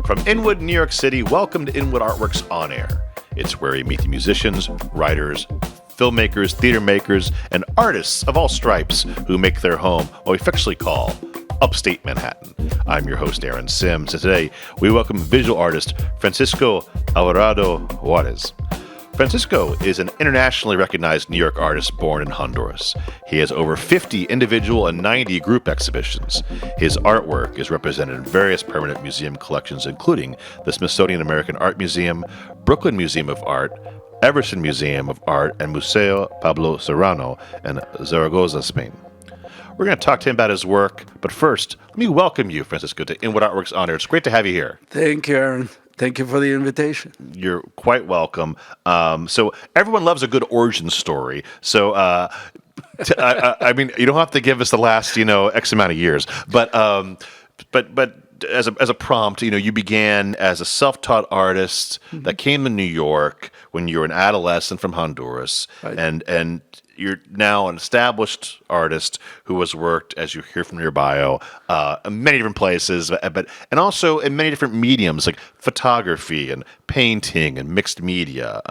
From Inwood, New York City, welcome to Inwood Art Works On Air. It's where we meet the musicians, writers, filmmakers, theater makers, and artists of all stripes who make their home what we affectionately call Upstate Manhattan. I'm your host, Aaron Sims, and today we welcome visual artist Francisco Alvarado Juarez. Francisco is an internationally recognized New York artist born in Honduras. He has over 50 individual and 90 group exhibitions. His artwork is represented in various permanent museum collections, including the Smithsonian American Art Museum, Brooklyn Museum of Art, Everson Museum of Art, and Museo Pablo Serrano in Zaragoza, Spain. We're going to talk to him about his work, but first, let me welcome you, Francisco, to Inwood Art Works On Air. It's great to have you here. Thank you, Aaron. Thank you for the invitation. You're quite welcome. So everyone loves a good origin story. So, I mean, you don't have to give us the last, X amount of years. But as a prompt, you began as a self-taught artist that came to New York when you were an adolescent from Honduras, Right. and you're now an established artist who has worked, as you hear from your bio, in many different places, and also in many different mediums like photography and painting and mixed media.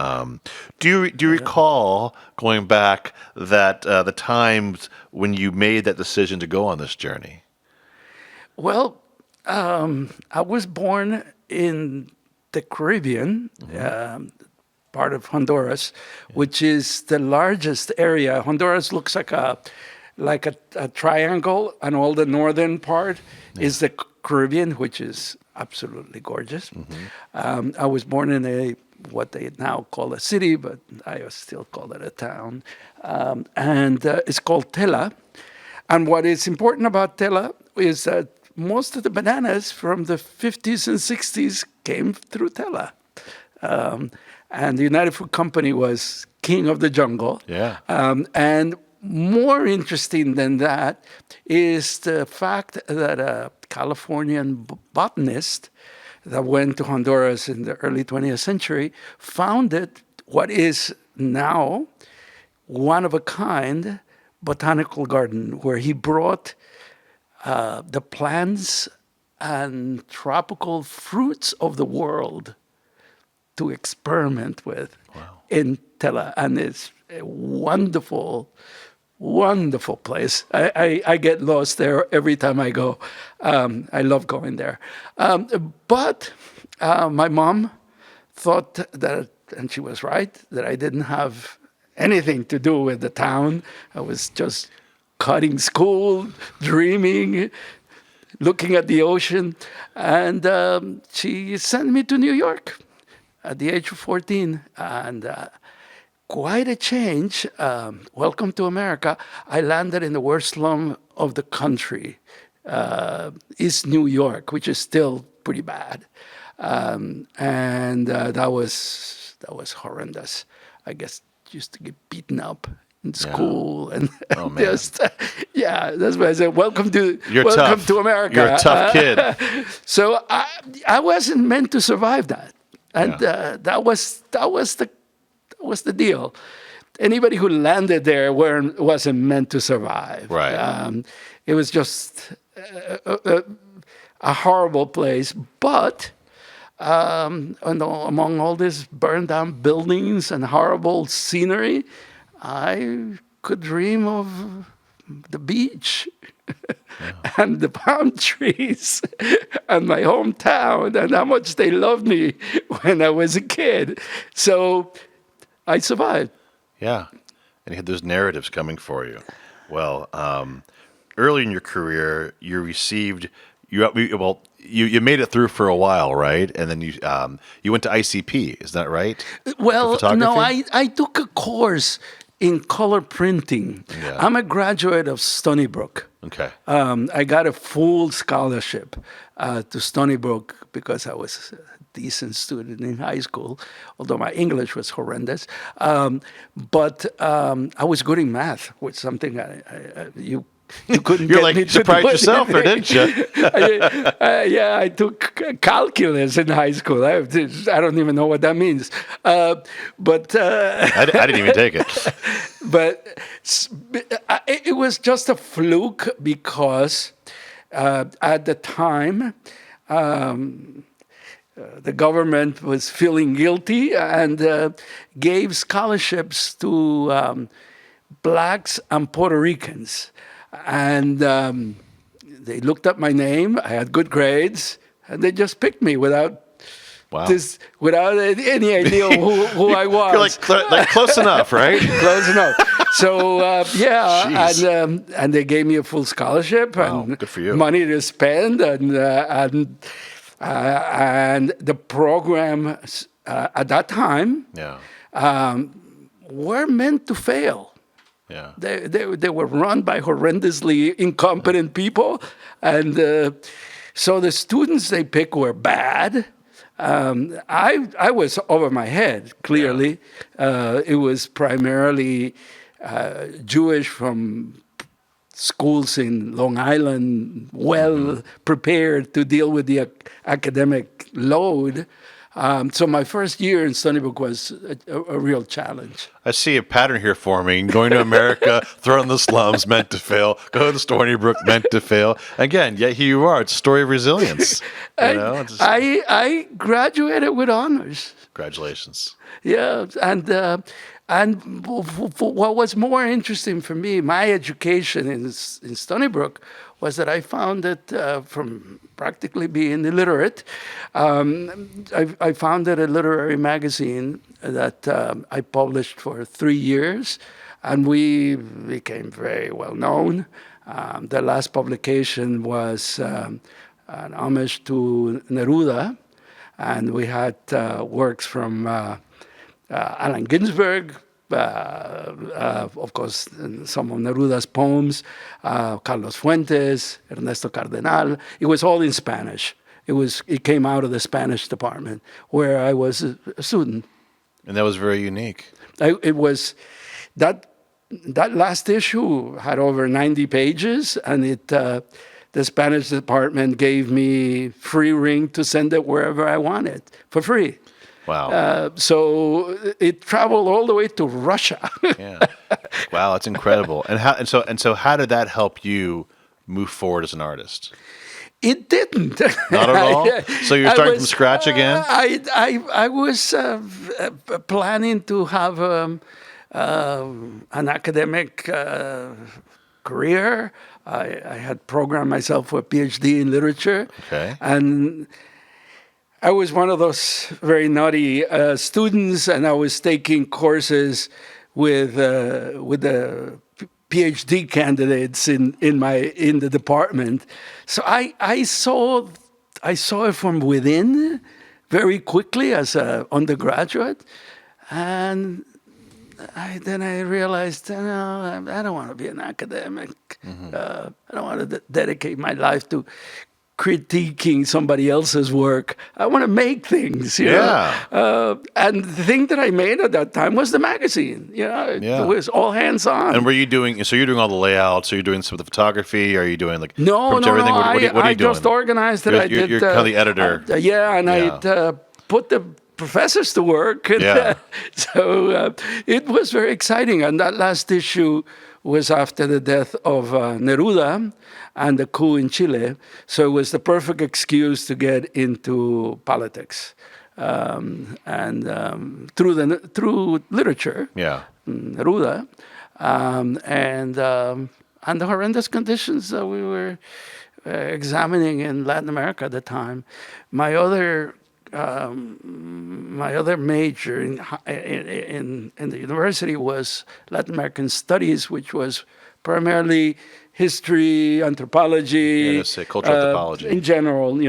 Do you recall going back that the times when you made that decision to go on this journey? Well, I was born in the Caribbean, part of Honduras, which is the largest area. Honduras looks like a triangle, and all the northern part is the Caribbean, which is absolutely gorgeous. I was born in what they now call a city, but I still call it a town, and it's called Tela. And what is important about Tela is that most of the bananas from the 50s and 60s came through Tela. And the United Fruit Company was king of the jungle. Yeah. And more interesting than that is the fact that a Californian botanist that went to Honduras in the early 20th century founded what is now one-of-a-kind botanical garden, where he brought the plants and tropical fruits of the world to experiment with in Tela. And it's a wonderful, wonderful place. I get lost there every time I go. I love going there. But my mom thought that, and she was right, that I didn't have anything to do with the town. I was just cutting school, dreaming, looking at the ocean. And she sent me to New York at the age of 14. And quite a change. Welcome to America. I landed in the worst slum of the country, East New York, which is still pretty bad. And that was horrendous. I guess used to get beaten up in school and just that's why I said welcome to America. You're a tough kid. So I wasn't meant to survive that, and that was the deal. Anybody who landed there wasn't meant to survive. Right. It was just a horrible place, but. And among all these burned down buildings and horrible scenery, I could dream of the beach and the palm trees and my hometown and how much they loved me when I was a kid. So I survived. Yeah. And you had those narratives coming for you. Well, early in your career, you received... You made it through for a while, right? And then you went to ICP, is that right? Well, no, I took a course in color printing. Yeah. I'm a graduate of Stony Brook. Okay. I got a full scholarship to Stony Brook because I was a decent student in high school, although my English was horrendous. But I was good in math, which is something you couldn't You're get me like to surprised do yourself, or didn't you? I took calculus in high school. I don't even know what that means. But I didn't even take it. But it was just a fluke because at the time the government was feeling guilty and gave scholarships to blacks and Puerto Ricans. And they looked up my name. I had good grades, and they just picked me without any idea who I was. You're like close enough, right? Close enough. So and they gave me a full scholarship and good for you. Money to spend, and the programs at that time were meant to fail. Yeah, they were run by horrendously incompetent people, and so the students they picked were bad. I was over my head, clearly. It was primarily Jewish from schools in Long Island, well prepared to deal with the academic load. So my first year in Stony Brook was a real challenge. I see a pattern here forming. Going to America, thrown in the slums, meant to fail. Go to Stony Brook, meant to fail. Again, yet here you are. It's a story of resilience. I graduated with honors. Congratulations. Yeah, and what was more interesting for me, my education in Stony Brook, was that I found that from practically being illiterate, I founded a literary magazine that I published for 3 years, and we became very well known. The last publication was an homage to Neruda, and we had works from Allen Ginsberg, of course, some of Neruda's poems, Carlos Fuentes, Ernesto Cardenal. It was all in Spanish. It came out of the Spanish department where I was a student. And that was very unique. It was that last issue had over 90 pages, and the Spanish department gave me free ring to send it wherever I wanted for free. Wow. So it traveled all the way to Russia. Yeah. Wow, that's incredible. And so how did that help you move forward as an artist? It didn't. Not at all? So you're starting from scratch again? I was planning to have an academic career. I had programmed myself for a PhD in literature. Okay. And I was one of those very naughty students, and I was taking courses with the PhD candidates in the department. So I saw it from within very quickly as an undergraduate, and then I realized, I don't want to be an academic. I don't want to dedicate my life to critiquing somebody else's work. I want to make things, you know. And the thing that I made at that time was the magazine. It was all hands on. And were you doing? So you're doing all the layouts. So you're doing some of the photography. Are you doing like no? What are you doing? I just organized it. You're kind of the editor. I put the professors to work. And, so it was very exciting. And that last issue was after the death of Neruda and the coup in Chile. So it was the perfect excuse to get into politics, and through literature, Neruda, and the horrendous conditions that we were examining in Latin America at the time. My other major in the university was Latin American Studies, which was primarily history, anthropology, cultural anthropology in general.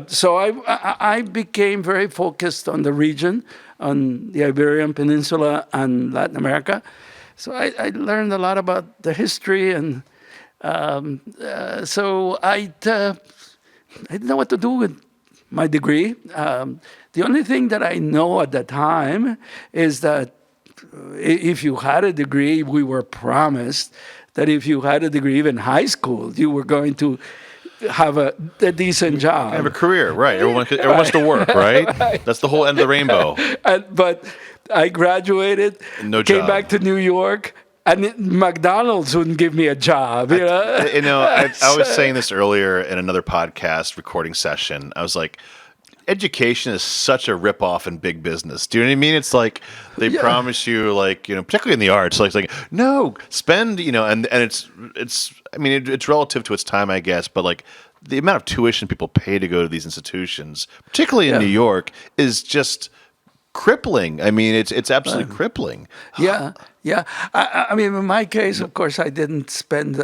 So I became very focused on the region, on the Iberian Peninsula and Latin America. So I learned a lot about the history, and so I didn't know what to do with my degree. The only thing that I know at the time is that if you had a degree, we were promised that if you had a degree, even high school, you were going to have a decent job. Have a career, right. Everyone wants to work, right? That's the whole end of the rainbow. But I graduated, came back to New York, and McDonald's wouldn't give me a job. I was saying this earlier in another podcast recording session. I was like, education is such a ripoff in big business. Do you know what I mean? It's like they promise you, like, particularly in the arts, like, it's like, no, spend, and it's relative to its time, I guess, but like the amount of tuition people pay to go to these institutions, particularly in New York, is just crippling. I mean, it's absolutely crippling. Yeah. I mean, in my case, of course, I didn't spend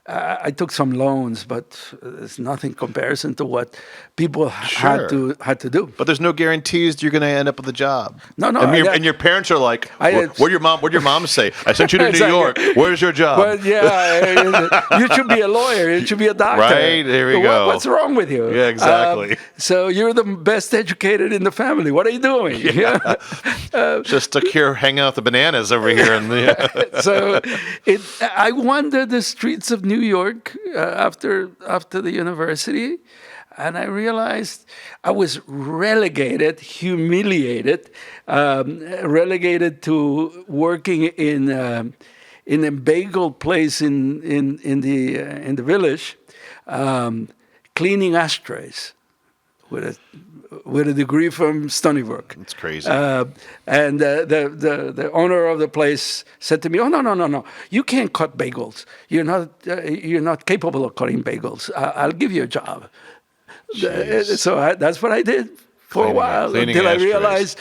I took some loans, but it's nothing comparison to what people had to do. But there's no guarantees you're going to end up with a job. No. And your parents are like, "What did your mom say? I sent you to New York. Where's your job?" But you should be a lawyer. You should be a doctor. Right, there we go. What's wrong with you? Yeah, exactly. So you're the best educated in the family. What are you doing? Yeah. Just stuck here hanging out with the bananas over here. So I wandered the streets of New York after the university, and I realized I was humiliated, relegated to working in a bagel place in the village, cleaning ashtrays with a degree from Stony Brook. It's crazy. And the owner of the place said to me, "Oh, no, you can't cut bagels. You're not capable of cutting bagels. I'll give you a job." So that's what I did for a while until I realized,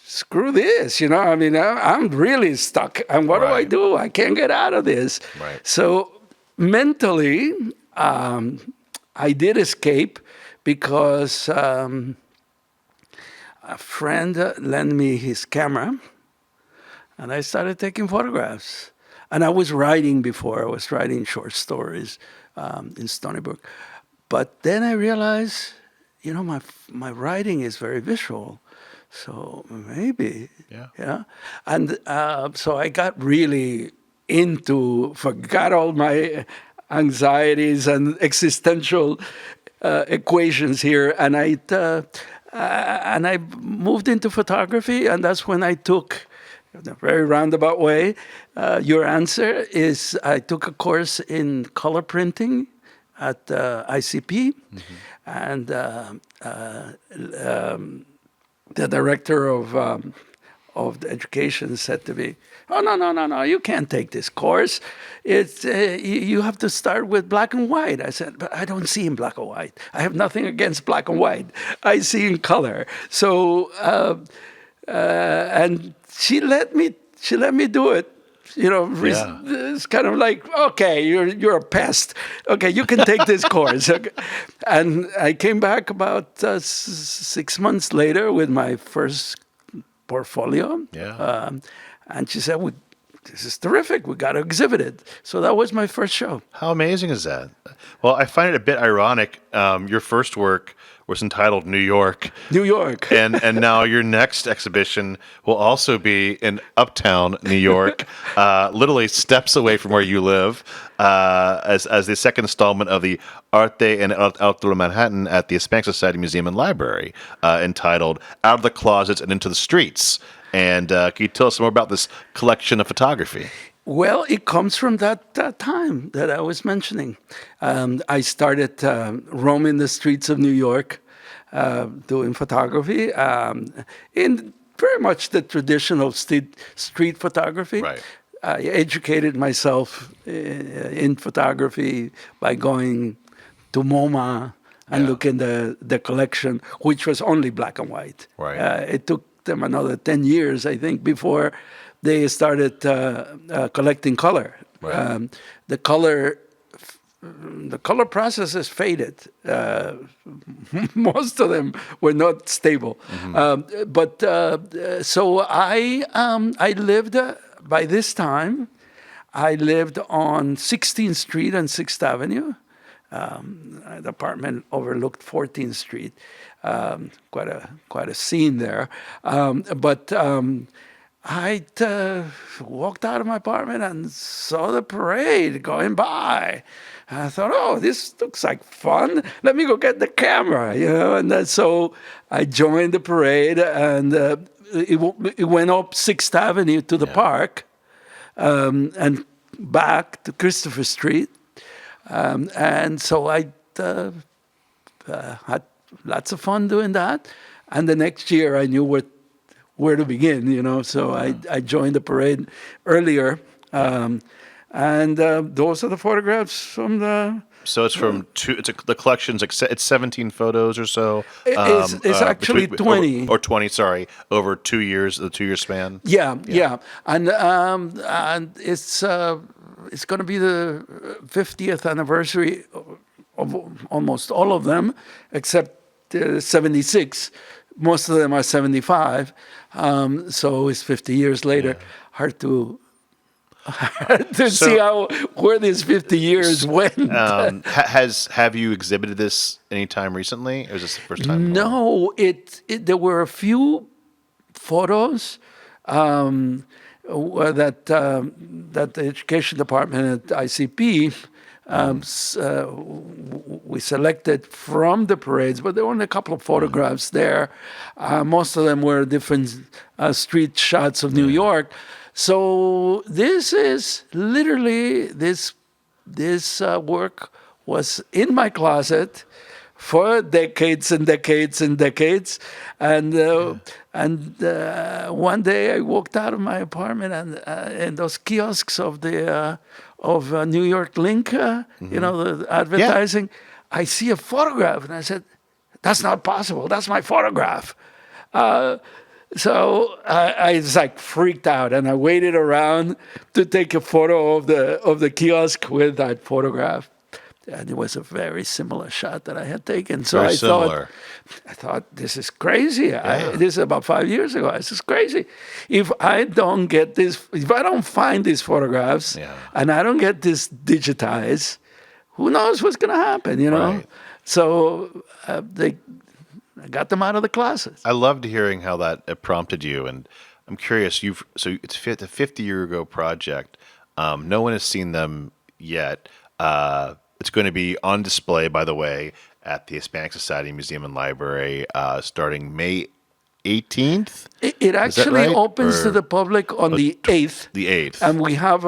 screw this. I mean, I'm really stuck. And what do? I can't get out of this. Right. So mentally, I did escape because a friend lent me his camera, and I started taking photographs. And I was writing before. I was writing short stories in Stony Brook. But then I realized, my writing is very visual. So maybe, yeah. And so I got really forgot all my anxieties and existential equations here, and I moved into photography, and that's when I took, in a very roundabout way, your answer is I took a course in color printing at ICP, and the director of the education said to me, "Oh, no, you can't take this course. It's you have to start with black and white." I said, "But I don't see in black and white. I have nothing against black and white. I see in color." So, and she let me do it. It's kind of like, okay, you're a pest. Okay, you can take this course. Okay. And I came back about 6 months later with my first portfolio. Yeah. And she said, "This is terrific. We got to exhibit it." So that was my first show. How amazing is that? Well, I find it a bit ironic. Your first work was entitled New York. New York. and now your next exhibition will also be in Uptown New York, literally steps away from where you live, as the second installment of the Arte en Alvarado Manhattan at the Hispanic Society Museum and Library, entitled Out of the Closets and Into the Streets. And can you tell us more about this collection of photography? Well, it comes from that time that I was mentioning. I started roaming the streets of New York, doing photography in very much the traditional street photography. Right. I educated myself in photography by going to MoMA and looking at the collection, which was only black and white. Right. It took them another 10 years, I think, before they started collecting color. Right. The color process has faded. Most of them were not stable. So I lived, by this time, I lived on 16th Street and 6th Avenue. The apartment overlooked 14th Street. Quite a scene there. I walked out of my apartment and saw the parade going by. I thought, "Oh, this looks like fun. Let me go get the camera," And so I joined the parade, and it went up 6th Avenue to the park, and back to Christopher Street, and so I had lots of fun doing that. And the next year, I knew where to begin, So I joined the parade earlier. And those are the photographs from the... So it's from two. The collection's it's 17 photos or so. It's actually 20 or 20. Sorry, over 2 years, the 2 year span. Yeah, and it's going to be the 50th anniversary of almost all of them, except 76. Most of them are 75. So it's 50 years later. Hard to see where these 50 years went. Have you exhibited this anytime recently, or is this the first time? No, there were a few photos that the education department at ICP we selected from the parades, but there were only a couple of photographs there. Most of them were different street shots of New York. So this is literally this work was in my closet for decades and decades and decades, and one day I walked out of my apartment and those kiosks of the New York Link, the advertising. Yeah. I see a photograph, and I said, "That's not possible. That's my photograph." So I was like freaked out, and I waited around to take a photo of the kiosk with that photograph, and it was a very similar shot that I had taken. So I thought, this is crazy. Yeah. This is about 5 years ago. This is crazy. If I don't find these photographs, and I don't get this digitized, who knows what's going to happen? Right. So I got them out of the closet. I loved hearing how that prompted you, and I'm curious. So it's a 50-year ago project. No one has seen them yet. It's going to be on display, by the way, at the Hispanic Society Museum and Library starting May 18th. It actually opens to the public on the 8th. The 8th, and we have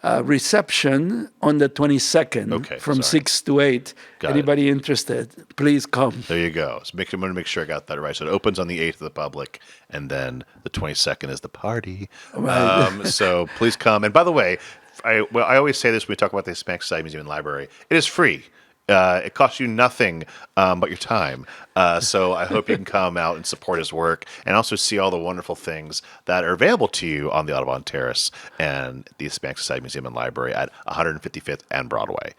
a reception on the 22nd from 6 to 8. Anybody interested, please come. There you go. So I'm going to make sure I got that right. So it opens on the 8th to the public, and then the 22nd is the party. Right. So please come. And by the way, I always say this when we talk about the Hispanic Society Museum and Library. It is free. It costs you nothing but your time. So I hope you can come out and support his work and also see all the wonderful things that are available to you on the Audubon Terrace and the Hispanic Society Museum and Library at 155th and Broadway.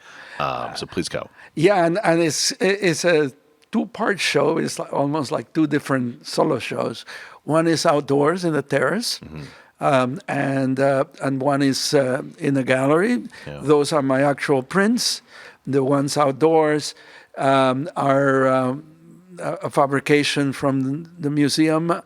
So please go. Yeah, and it's a two-part show. It's almost like two different solo shows. One is outdoors in the terrace. Mm-hmm. And one is in the gallery. Yeah. Those are my actual prints. The ones outdoors are a fabrication from the museum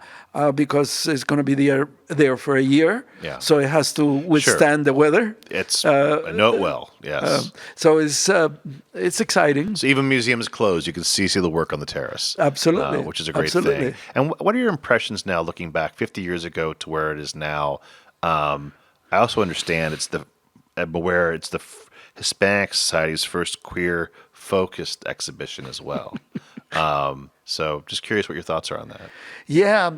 because it's going to be there for a year. Yeah. So it has to withstand the weather. I know it well. Yes. So it's exciting. So even museums closed, you can see the work on the terrace. Absolutely. Which is a great thing. And what are your impressions now, looking back 50 years ago to where it is now? I also understand it's the Hispanic Society's first queer-focused exhibition as well. So just curious what your thoughts are on that. Yeah.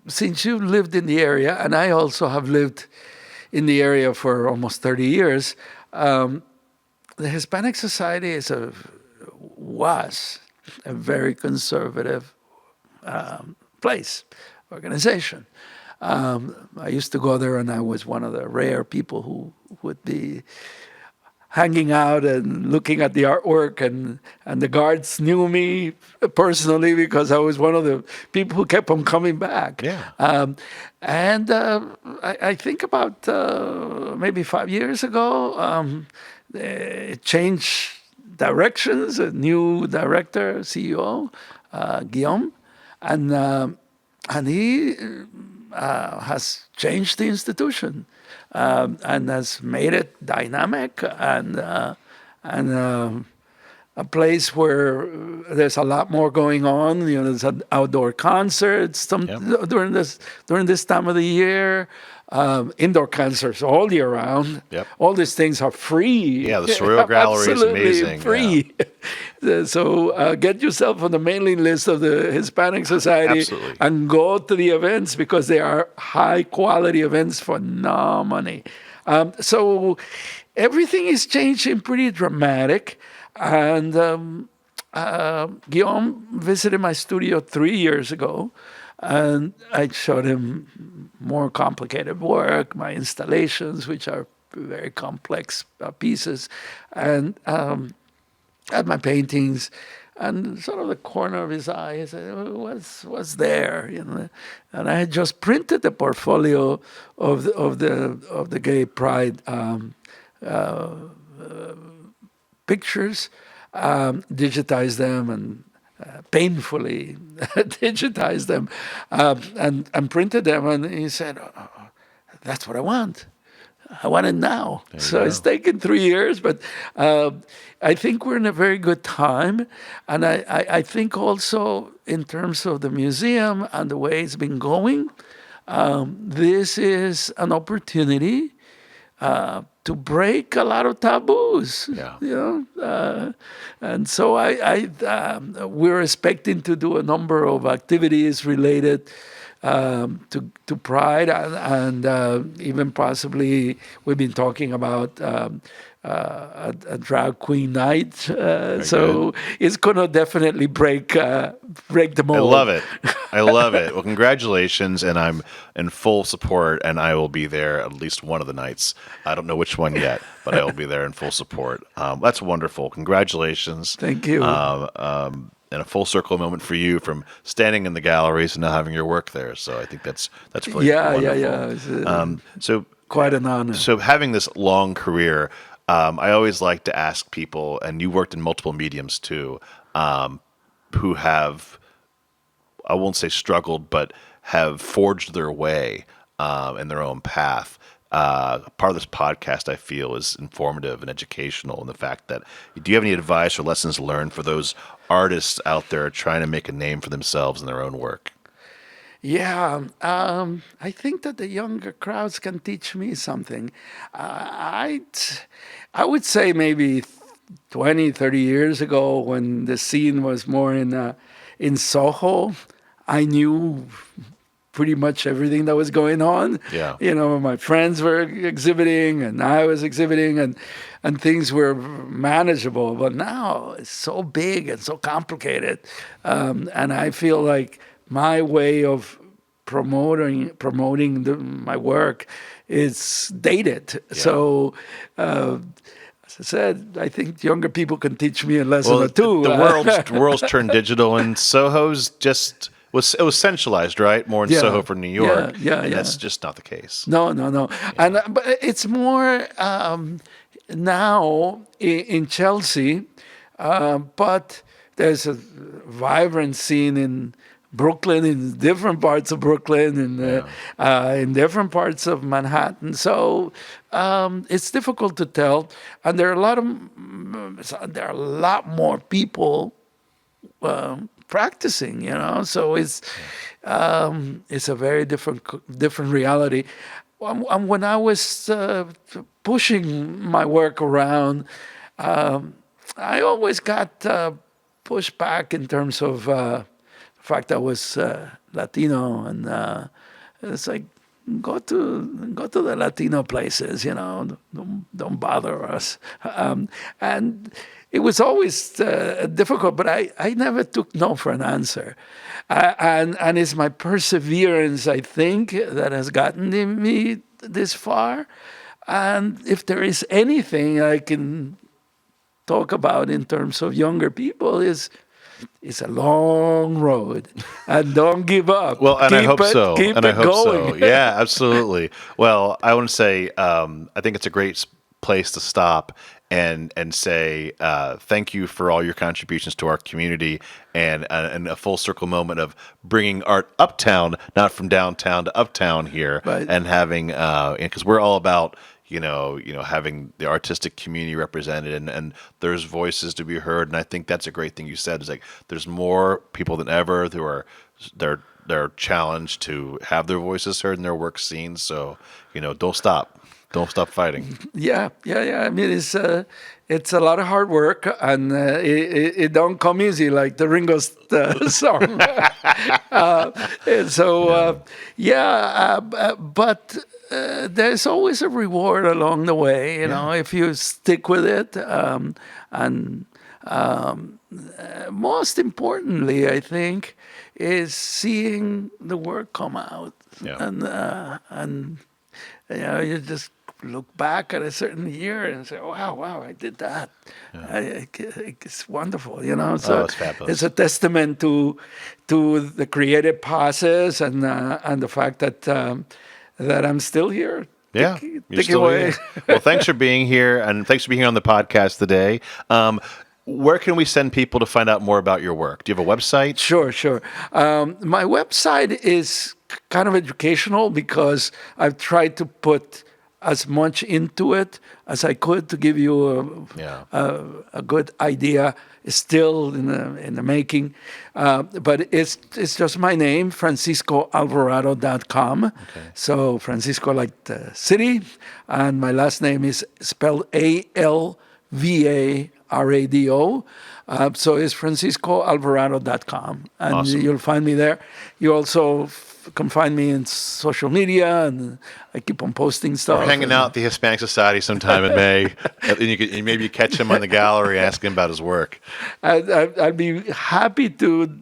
Since you've lived in the area, and I also have lived in the area for almost 30 years, the Hispanic Society was a very conservative organization. I used to go there, and I was one of the rare people who would be hanging out and looking at the artwork, and the guards knew me personally because I was one of the people who kept on coming back. Yeah. I think about maybe 5 years ago, it changed directions. A new director, CEO, Guillaume, and he has changed the institution and has made it dynamic and a place where there's a lot more going on. You know, there's outdoor concerts during this time of the year. Indoor concerts all year round. Yep. All these things are free. Yeah, the Surreal Gallery is Absolutely amazing. free. Yeah. So get yourself on the mailing list of the Hispanic Society Absolutely. and go to the events because they are high quality events for no money. So everything is changing pretty dramatic. And Guillaume visited my studio 3 years ago, and I showed him more complicated work, my installations, which are very complex pieces, and at my paintings. And sort of the corner of his eye, he said, "What's there?" You know, and I had just printed the portfolio of the Gay Pride pictures, digitized them and painfully digitized them, and printed them. And he said, "That's what I want. I want it now." So it's taken 3 years, but I think we're in a very good time. And I think also in terms of the museum and the way it's been going, this is an opportunity to break a lot of taboos. Yeah. You know, and so we're expecting to do a number of activities related to Pride, and even possibly we've been talking about a drag queen night. So it's going to definitely break the mold. I love it. I love it. Well, congratulations, and I'm in full support, and I will be there at least one of the nights. I don't know which one yet, but I will be there in full support. That's wonderful. Congratulations. Thank you. And a full circle moment for you from standing in the galleries and now having your work there. So I think that's really wonderful. Yeah. So quite an honor. So having this long career, I always like to ask people, and you worked in multiple mediums too, who have, I won't say struggled, but have forged their way in their own path. Part of this podcast, I feel, is informative and educational in the fact that, do you have any advice or lessons learned for those artists out there trying to make a name for themselves in their own work? Yeah, I think that the younger crowds can teach me something. I would say maybe 20, 30 years ago, when the scene was more in Soho, I knew pretty much everything that was going on. Yeah. You know, my friends were exhibiting and I was exhibiting, and things were manageable. But now it's so big and so complicated. And I feel like my way of promoting my work is dated. Yeah. So, as I said, I think younger people can teach me a lesson or two. The world's turned digital, and Soho's just... It was centralized, right? More in Soho for New York. Yeah. That's just not the case. No. Yeah. And but it's more now in Chelsea, but there's a vibrant scene in Brooklyn, in different parts of Brooklyn, in different parts of Manhattan. So it's difficult to tell, and there are a lot more people practicing, you know. So it's a very different reality. And when I was pushing my work around, I always got pushed back in terms of the fact I was Latino, and it's like, go to the Latino places, you know. Don't bother us, and it was always difficult, but I never took no for an answer. And it's my perseverance, I think, that has gotten me this far. And if there is anything I can talk about in terms of younger people, it's a long road, and don't give up. Well, and I hope so. Keep it going. Yeah, absolutely. Well, I want to say I think it's a great place to stop and say thank you for all your contributions to our community, and a full circle moment of bringing art uptown, not from downtown to uptown here, right. And having because we're all about having the artistic community represented and there's voices to be heard. And I think that's a great thing you said, is like there's more people than ever who are they're challenged to have their voices heard and their work seen. So, don't stop fighting. Yeah. I mean, it's a lot of hard work, and it don't come easy like the Ringo song. But there's always a reward along the way, if you stick with it. And most importantly, I think, is seeing the work come out. Yeah. And you just look back at a certain year and say, wow, I did that. Yeah. It's wonderful, So it's fabulous. It's a testament to the creative process and the fact that I'm still here. Yeah, you're still away. Here. Well, thanks for being here, and thanks for being here on the podcast today. Where can we send people to find out more about your work? Do you have a website? Sure. My website is kind of educational because I've tried to put as much into it as I could to give you a good idea. It's still in the making, but it's just my name, FranciscoAlvarado.com. Okay. So Francisco like the city, and my last name is spelled Alvarado. So it's FranciscoAlvarado.com, and awesome. You'll find me there. You also can find me in social media, and I keep on posting stuff. We're hanging out at the Hispanic Society sometime in May, and maybe you catch him on the gallery, ask him about his work. I'd be happy to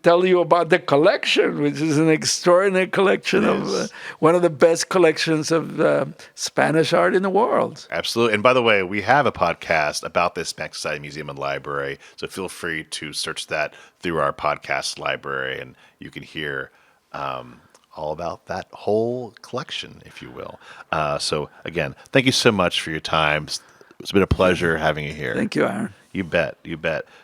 tell you about the collection, which is an extraordinary collection of one of the best collections of Spanish art in the world. Absolutely. And by the way, we have a podcast about the Hispanic Society Museum and Library, so feel free to search that through our podcast library, and you can hear all about that whole collection, if you will. So again, thank you so much for your time. It's been a pleasure having you here. Thank you, Aaron. You bet.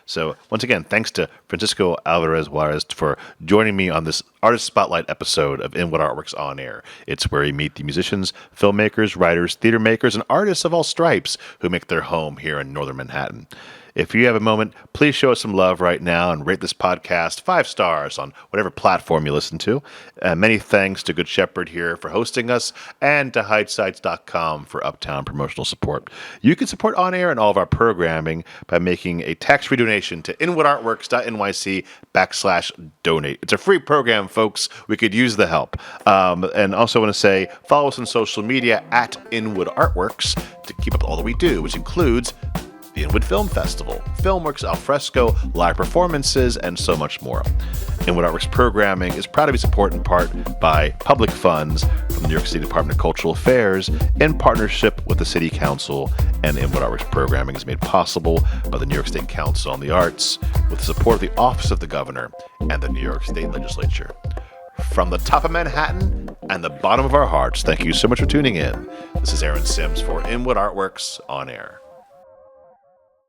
So once again, thanks to Francisco Alvarez Juarez for joining me on this Artist Spotlight episode of Inwood Art Works On Air. It's where you meet the musicians, filmmakers, writers, theater makers, and artists of all stripes who make their home here in Northern Manhattan. If you have a moment, please show us some love right now and rate this podcast 5 stars on whatever platform you listen to. Many thanks to Good Shepherd here for hosting us, and to HideSites.com for uptown promotional support. You can support On Air and all of our programming by making a tax-free donation to inwoodartworks.nyc/donate. It's a free program, folks. We could use the help. And also want to say, follow us on social media at Inwood Artworks to keep up with all that we do, which includes the Inwood Film Festival, Filmworks Alfresco, live performances, and so much more. Inwood Artworks programming is proud to be supported in part by public funds from the New York City Department of Cultural Affairs in partnership with the City Council, and Inwood Artworks programming is made possible by the New York State Council on the Arts with the support of the Office of the Governor and the New York State Legislature. From the top of Manhattan and the bottom of our hearts, thank you so much for tuning in. This is Aaron Sims for Inwood Artworks On Air.